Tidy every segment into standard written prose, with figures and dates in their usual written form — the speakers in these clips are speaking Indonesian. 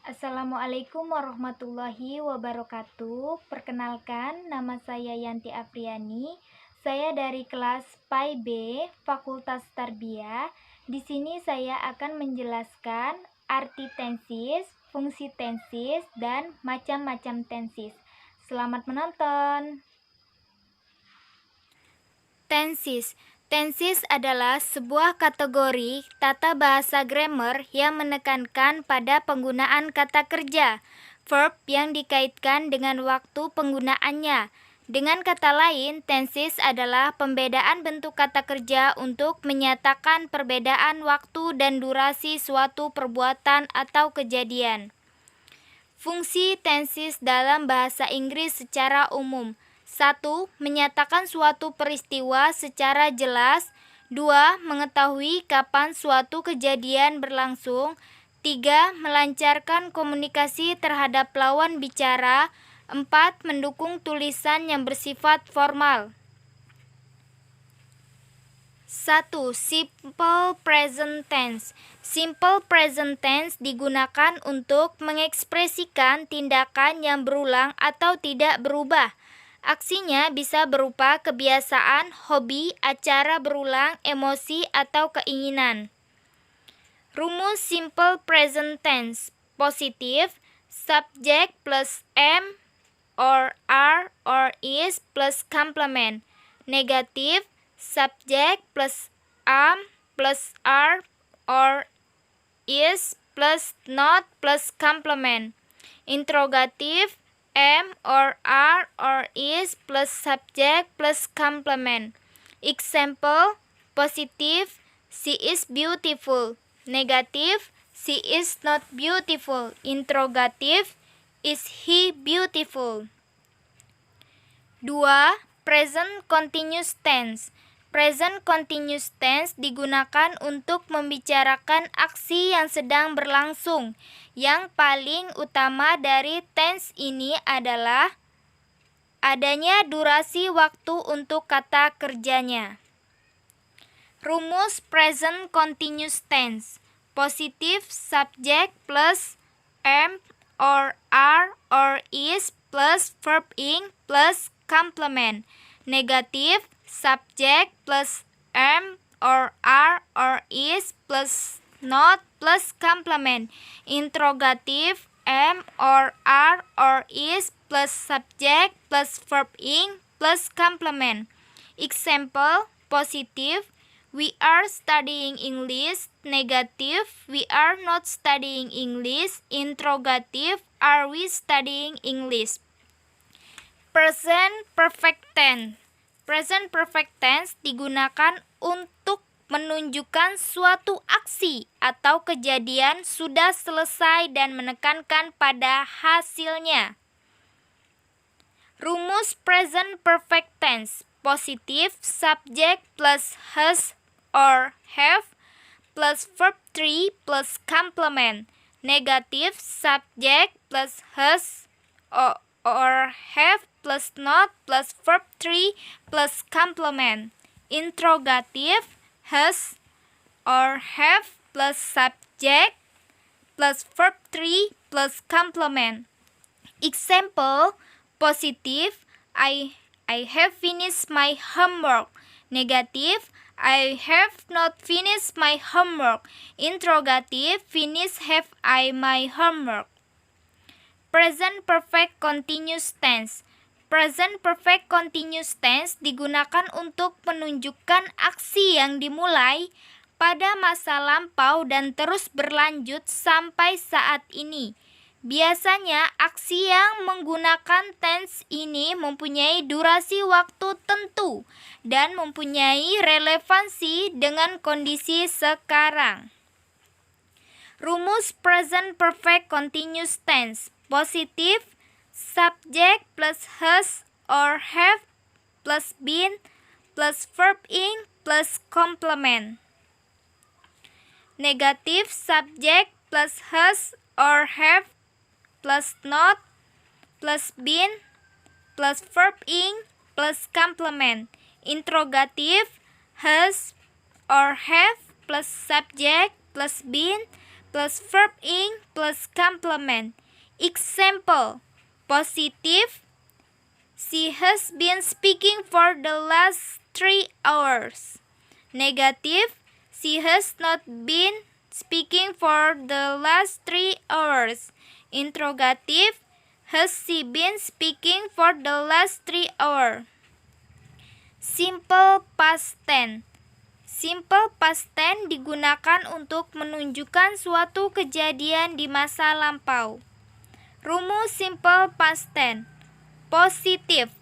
Assalamualaikum warahmatullahi wabarakatuh. Perkenalkan, nama saya Yanti Afriani. Saya dari kelas PAI B, Fakultas Tarbiyah. Di sini saya akan menjelaskan arti tensis, fungsi tensis, dan macam-macam tensis. Selamat menonton. Tensis. Tensis adalah sebuah kategori tata bahasa grammar yang menekankan pada penggunaan kata kerja, verb yang dikaitkan dengan waktu penggunaannya. Dengan kata lain, tensis adalah pembedaan bentuk kata kerja untuk menyatakan perbedaan waktu dan durasi suatu perbuatan atau kejadian. Fungsi tensis dalam bahasa Inggris secara umum. 1. Menyatakan suatu peristiwa secara jelas. 2. Mengetahui kapan suatu kejadian berlangsung. 3. Melancarkan komunikasi terhadap lawan bicara. 4. Mendukung tulisan yang bersifat formal. 1. Simple present tense. Simple present tense digunakan untuk mengekspresikan tindakan yang berulang atau tidak berubah. Aksinya bisa berupa kebiasaan, hobi, acara berulang, emosi, atau keinginan. Rumus simple present tense. Positif, subject plus am or are or is plus complement. Negatif, subject plus am plus are or is plus not plus complement. Interrogatif, am or are or is plus subject plus complement. Example, positif, she is beautiful. Negatif, she is not beautiful. Interrogatif, is he beautiful? 2. Present continuous tense. Present continuous tense digunakan untuk membicarakan aksi yang sedang berlangsung. Yang paling utama dari tense ini adalah adanya durasi waktu untuk kata kerjanya. Rumus present continuous tense. Positif subject plus am or are or is plus verb ing plus complement. Negatif subject plus am or are or is plus not plus complement. Interrogatif am or are or is plus subject plus verb ing plus complement. Example, positif, we are studying English. Negative, we are not studying English. Interrogative, are we studying English? Present perfect tense. Present perfect tense digunakan untuk menunjukkan suatu aksi atau kejadian sudah selesai dan menekankan pada hasilnya. Rumus present perfect tense. Positif, subject plus has or have plus verb 3 plus complement. Negatif, subject plus has or have plus not plus verb 3 plus complement. Interrogatif, has or have plus subject plus verb 3 plus complement. Example, positif, I have finished my homework. Negative, I have not finished my homework. Interrogative, finish have I my homework. Present perfect continuous tense. Present perfect continuous tense digunakan untuk menunjukkan aksi yang dimulai pada masa lampau dan terus berlanjut sampai saat ini. Biasanya aksi yang menggunakan tense ini mempunyai durasi waktu tentu dan mempunyai relevansi dengan kondisi sekarang. Rumus present perfect continuous tense. Positif, subject plus has or have plus been plus verb ing plus complement. Negatif, subject plus has or have plus not plus been plus verb ing plus complement. Interrogatif, has or have plus subject plus been plus verb ing plus complement. Example, positive, she has been speaking for the last 3 hours. Negative, she has not been speaking for the last 3 hours. Interrogative, has she been speaking for the last 3 hours? Simple past tense. Simple past tense digunakan untuk menunjukkan suatu kejadian di masa lampau. Rumus simple past tense. Positive,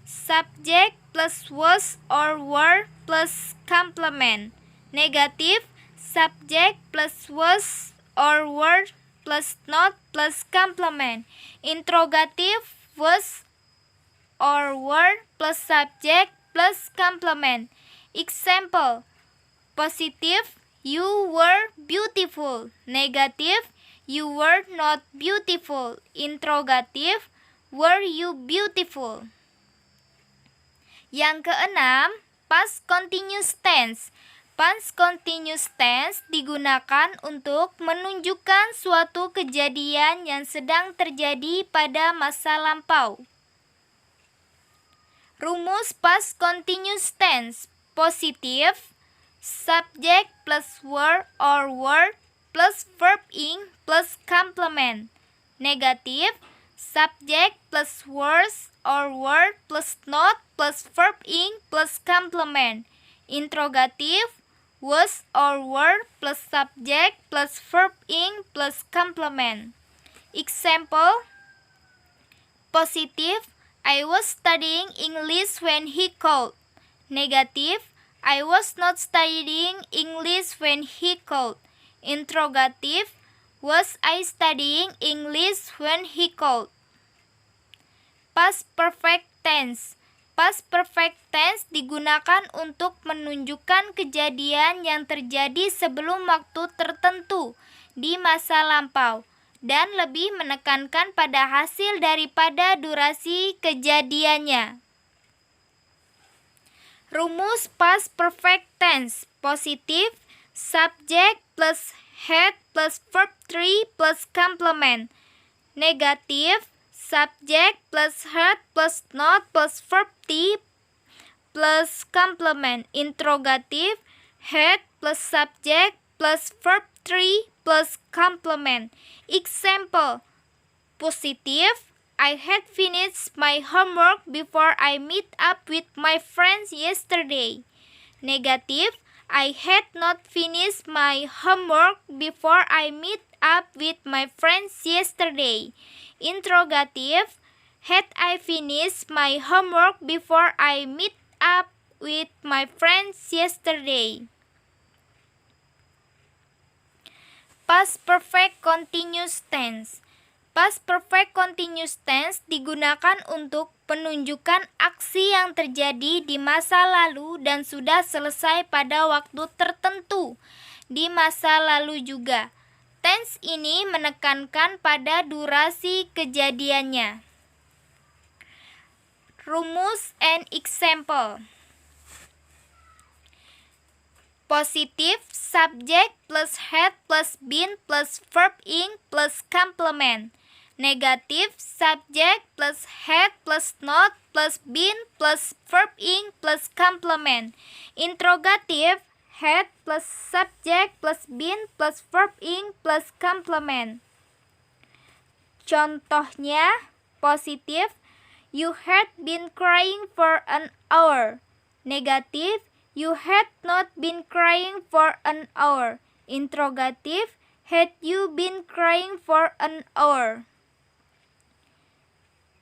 subject plus was or were plus complement. Negative, subject plus was or were plus not plus complement. Interrogative, was or were plus subject plus complement. Example, positive, you were beautiful. Negative, you were not beautiful. Interrogative, were you beautiful? Yang keenam, past continuous tense. Past continuous tense digunakan untuk menunjukkan suatu kejadian yang sedang terjadi pada masa lampau. Rumus past continuous tense. Positive, subject plus were or were plus verb ing plus complement. Negative, subject plus was or were plus not plus verb ing plus complement. Interrogative, was or were plus subject plus verb ing plus complement. Example, positive, I was studying English when he called. Negative, I was not studying English when he called. Interrogative, was I studying English when he called? Past perfect tense. Past perfect tense digunakan untuk menunjukkan kejadian yang terjadi sebelum waktu tertentu di masa lampau dan lebih menekankan pada hasil daripada durasi kejadiannya. Rumus past perfect tense. Positive, subject plus had plus verb 3 plus complement. Negative, subject plus had plus not plus verb 3 plus complement. Interrogative, had plus subject plus verb 3 plus complement. Example, positive, I had finished my homework before I meet up with my friends yesterday. Negative, I had not finished my homework before I meet up with my friends yesterday. Interrogative, had I finished my homework before I meet up with my friends yesterday? Past perfect continuous tense. Past perfect continuous tense digunakan untuk penunjukan aksi yang terjadi di masa lalu dan sudah selesai pada waktu tertentu di masa lalu juga. Tense ini menekankan pada durasi kejadiannya. Rumus and example. Positive, subject plus had plus been plus verb ing plus complement. Negative, subject plus had plus not plus been plus verb ing plus complement. Interrogative, had plus subject plus been plus verb ing plus complement. Contohnya, positive, you had been crying for an hour. Negative, you had not been crying for an hour. Interrogative, had you been crying for an hour?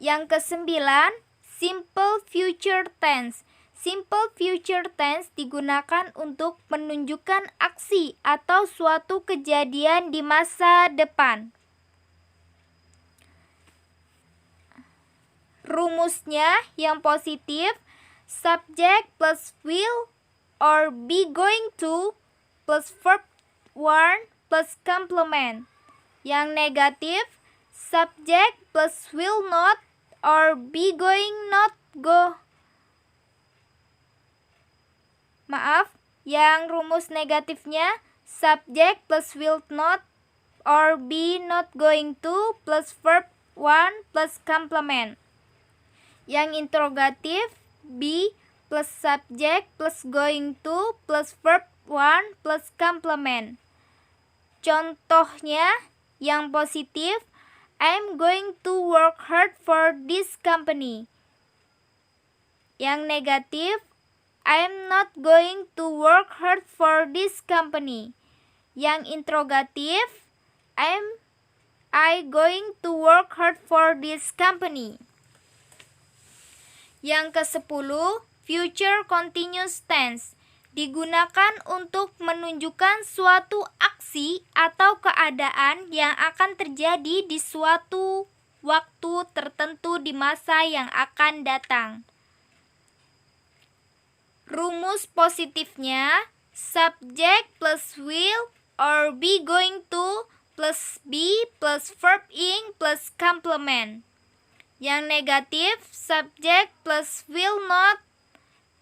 Yang kesembilan, simple future tense. Simple future tense digunakan untuk menunjukkan aksi atau suatu kejadian di masa depan. Rumusnya yang positif, subject plus will or be going to plus verb one plus complement. Yang negatif, subject plus will not or be going not go. Maaf, yang rumus negatifnya subject plus will not or be not going to plus verb 1 plus complement. Yang interrogatif be plus subject plus going to plus verb 1 plus complement. Contohnya yang positif, I'm going to work hard for this company. Yang negatif, I'm not going to work hard for this company. Yang interrogatif, am I going to work hard for this company? Yang ke-10, future continuous tense digunakan untuk menunjukkan suatu aksi atau keadaan yang akan terjadi di suatu waktu tertentu di masa yang akan datang. Rumus positifnya, subject plus will or be going to plus be plus verb ing plus complement. Yang negatif, subject plus will not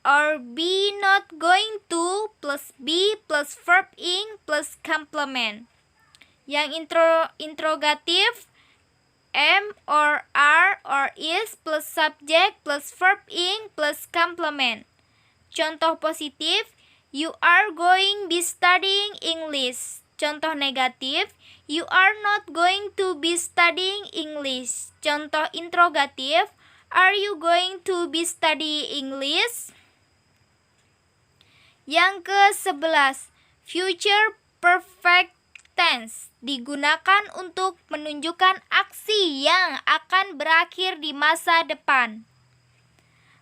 or be not going to plus be plus verb ing plus complement. Yang interrogatif, am or are or is plus subject plus verb ing plus complement. Contoh positif, you are going be studying English. Contoh negatif, you are not going to be studying English. Contoh interrogatif, are you going to be studying English? Yang ke-11, future perfect tense digunakan untuk menunjukkan aksi yang akan berakhir di masa depan.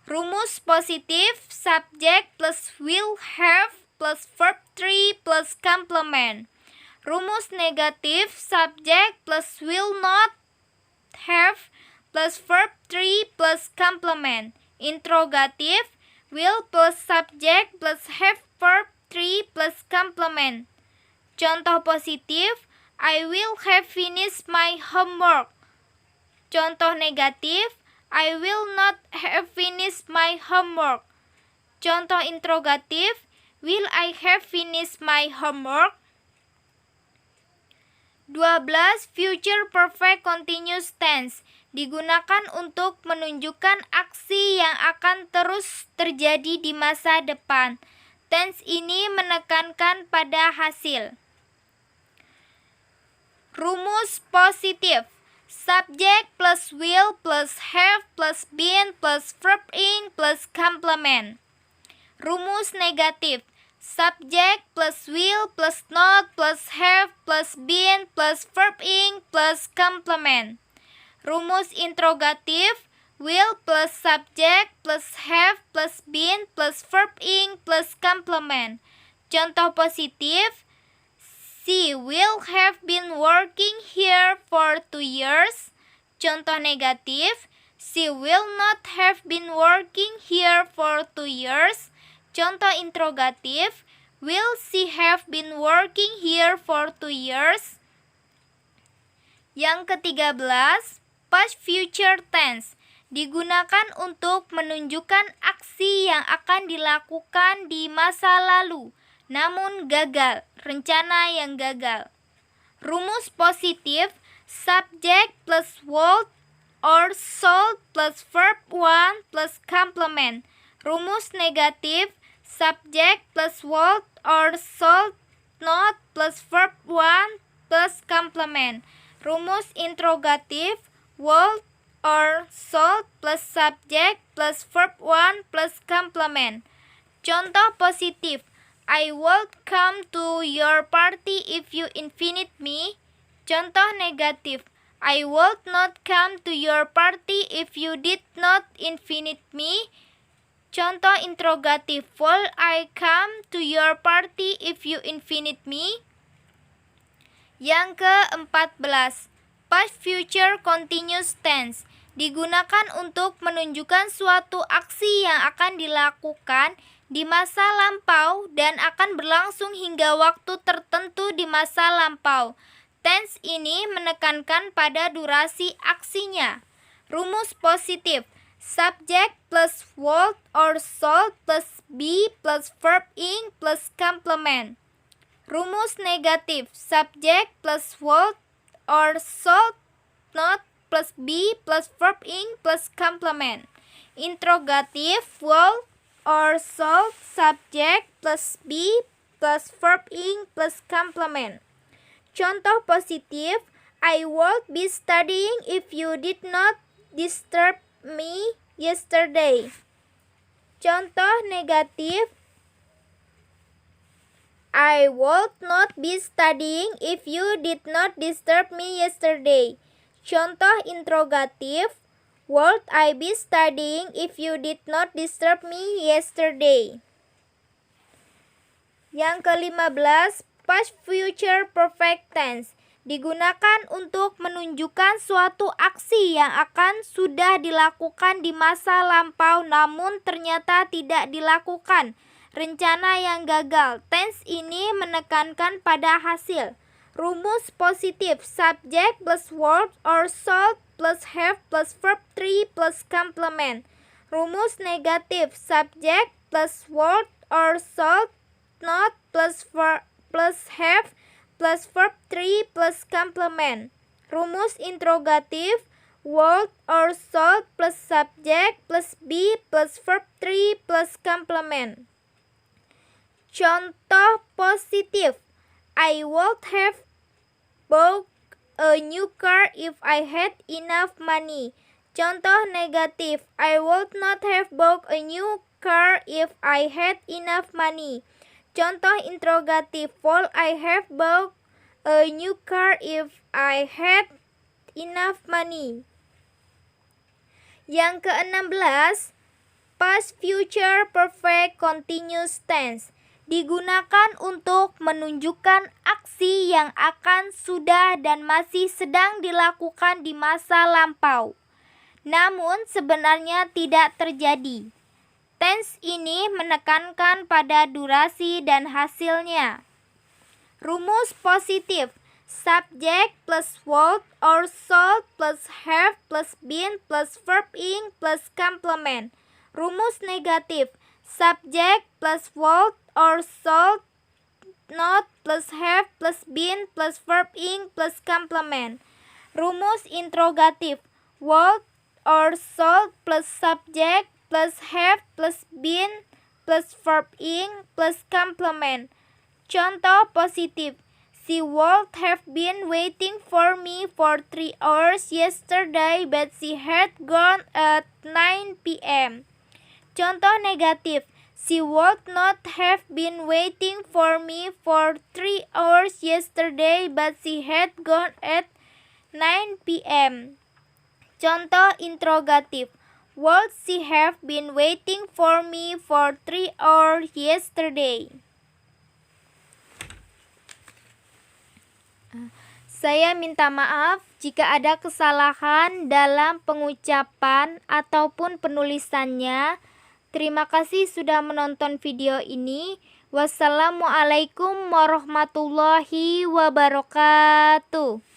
Rumus positif, subject plus will have plus verb 3 plus complement. Rumus negatif, subject plus will not have plus verb 3 plus complement. Interrogatif, will plus subject plus have verb 3 plus complement. Contoh positif, I will have finished my homework. Contoh negatif, I will not have finished my homework. Contoh interrogatif, will I have finished my homework? 12. Future perfect continuous tense digunakan untuk menunjukkan aksi yang akan terus terjadi di masa depan. Tense ini menekankan pada hasil. Rumus positif, subject plus will plus have plus been plus verb ing plus complement. Rumus negatif, subject plus will plus not plus have plus been plus verb ing plus complement. Rumus interrogatif, will plus subject plus have plus been plus verb ing plus complement. Contoh positif, she will have been working here for 2 years. Contoh negatif, she will not have been working here for 2 years. Contoh interrogatif, will she have been working here for 2 years? Yang ke-13, past future tense digunakan untuk menunjukkan aksi yang akan dilakukan di masa lalu, namun gagal, rencana yang gagal. Rumus positif, subject plus would or should plus verb 1 plus complement. Rumus negatif, subject plus would or should not plus verb 1 plus complement. Rumus interrogatif, would or should plus subject plus verb 1 plus complement. Contoh positif, I would come to your party if you invited me. Contoh negatif, I would not come to your party if you did not invite me. Contoh interrogatif, will I come to your party if you invite me? Yang ke-14, past future continuous tense digunakan untuk menunjukkan suatu aksi yang akan dilakukan di masa lampau dan akan berlangsung hingga waktu tertentu di masa lampau. Tense ini menekankan pada durasi aksinya. Rumus positif, subject plus would or should plus be plus verb ing plus complement. Rumus negatif, subject plus would or should not plus be plus verb ing plus complement. Interrogative, would or should, subject plus be plus verb ing plus complement. Contoh positif, I would be studying if you did not disturb me yesterday. Contoh negatif, I would not be studying if you did not disturb me yesterday. Contoh interrogatif, would I be studying if you did not disturb me yesterday? Yang ke-15, past future perfect tense. Digunakan untuk menunjukkan suatu aksi yang akan sudah dilakukan di masa lampau namun ternyata tidak dilakukan. Rencana yang gagal. Tense ini menekankan pada hasil. Rumus positif, subject plus word or should plus have plus verb 3 plus complement. Rumus negatif, subject plus word or should not plus have plus verb 3 plus complement. Rumus interrogatif, would or should plus subject plus be plus verb 3 plus complement. Contoh positif, I would have bought a new car if I had enough money. Contoh negatif, I would not have bought a new car if I had enough money. Contoh interrogatif, would I have bought a new car if I had enough money? Yang ke-16, past future perfect continuous tense. Digunakan untuk menunjukkan aksi yang akan sudah dan masih sedang dilakukan di masa lampau, namun sebenarnya tidak terjadi. Tense ini menekankan pada durasi dan hasilnya. Rumus positif, subject plus would or should plus have plus been plus verb ing plus complement. Rumus negatif, subject plus would or should not plus have plus been plus verb ing plus complement. Rumus interrogatif, would or should plus subject plus have plus been plus verb ing plus complement. Contoh positif, she would have been waiting for me for 3 hours yesterday but she had gone at 9 p.m. Contoh negatif, she would not have been waiting for me for 3 hours yesterday but she had gone at 9 p.m. Contoh interrogatif, would she have been waiting for me for 3 hours yesterday? Saya minta maaf jika ada kesalahan dalam pengucapan ataupun penulisannya. Terima kasih sudah menonton video ini. Wassalamualaikum warahmatullahi wabarakatuh.